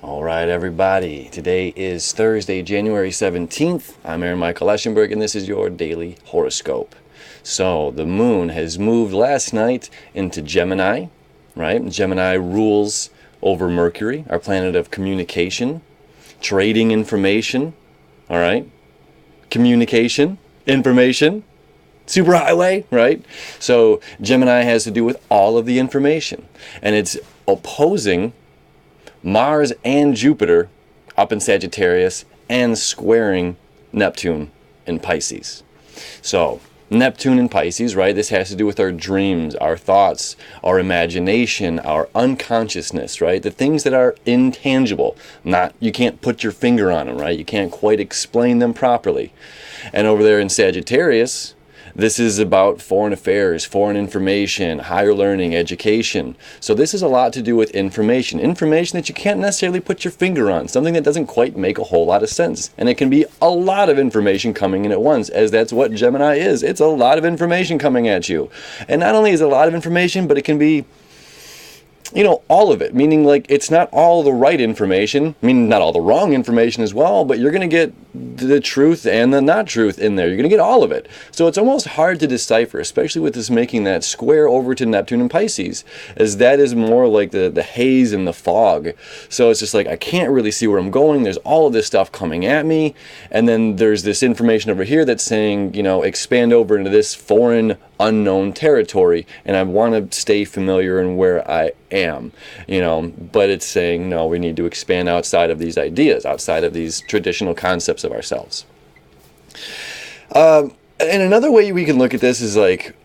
All right, everybody. Today is Thursday, January 17th. I'm Aaron Michael Eschenberg, and this is your daily horoscope. So, the moon has moved last night into Gemini, right? Gemini rules over Mercury, our planet of communication, trading information, all right? Communication, information, superhighway, right? So, Gemini has to do with all of the information, and it's opposing Mars and Jupiter up in Sagittarius and squaring Neptune in Pisces. So, Neptune in Pisces, right? This has to do with our dreams, our thoughts, our imagination, our unconsciousness, right? The things that are intangible. You can't put your finger on them, right? You can't quite explain them properly. And over there in Sagittarius, this is about foreign affairs, foreign information, higher learning, education. So this is a lot to do with information. Information that you can't necessarily put your finger on. Something that doesn't quite make a whole lot of sense. And it can be a lot of information coming in at once, as that's what Gemini is. It's a lot of information coming at you. And not only is it a lot of information, but it can be, all of it, meaning like it's not all the right information, meaning not all the wrong information as well, but you're going to get the truth and the not truth in there. You're going to get all of it. So it's almost hard to decipher, especially with this making that square over to Neptune and Pisces, as that is more like the haze and the fog. So it's just like, I can't really see where I'm going. There's all of this stuff coming at me. And then there's this information over here that's saying, expand over into this foreign unknown territory, and I want to stay familiar in where I am, but it's saying, no, we need to expand outside of these ideas, outside of these traditional concepts of ourselves. And another way we can look at this is like,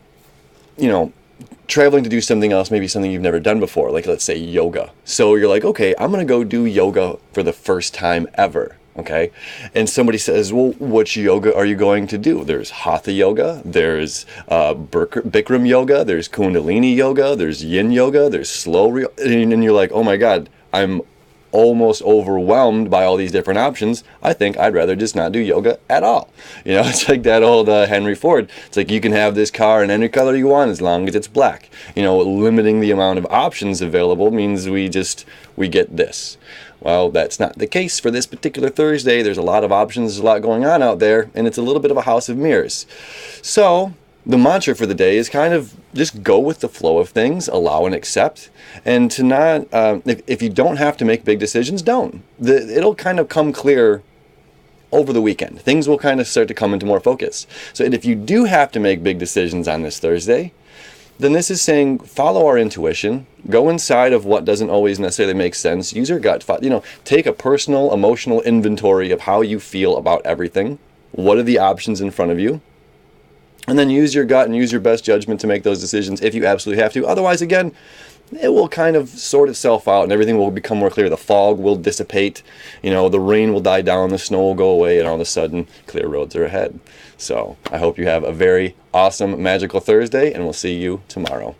traveling to do something else, maybe something you've never done before, like let's say yoga. So you're like, okay, I'm going to go do yoga for the first time ever. Okay, and somebody says, well, which yoga are you going to do? There's Hatha yoga, there's Bikram yoga, there's Kundalini yoga, there's Yin yoga, there's slow, and you're like, oh my God, I'm almost overwhelmed by all these different options. I think I'd rather just not do yoga at all. It's like that old Henry Ford. It's like, you can have this car in any color you want as long as it's black. Limiting the amount of options available means we get this. Well, that's not the case for this particular Thursday. There's a lot of options, there's a lot going on out there, and it's a little bit of a house of mirrors. So the mantra for the day is kind of just go with the flow of things, allow and accept, and to not, if you don't have to make big decisions, don't. It'll kind of come clear over the weekend. Things will kind of start to come into more focus. So if you do have to make big decisions on this Thursday, then this is saying follow our intuition, go inside of what doesn't always necessarily make sense, use your gut, take a personal, emotional inventory of how you feel about everything, what are the options in front of you, and then use your gut and use your best judgment to make those decisions if you absolutely have to. Otherwise, again, it will kind of sort itself out and everything will become more clear. The fog will dissipate, the rain will die down, the snow will go away, and all of a sudden, clear roads are ahead. So I hope you have a very awesome, magical Thursday, and we'll see you tomorrow.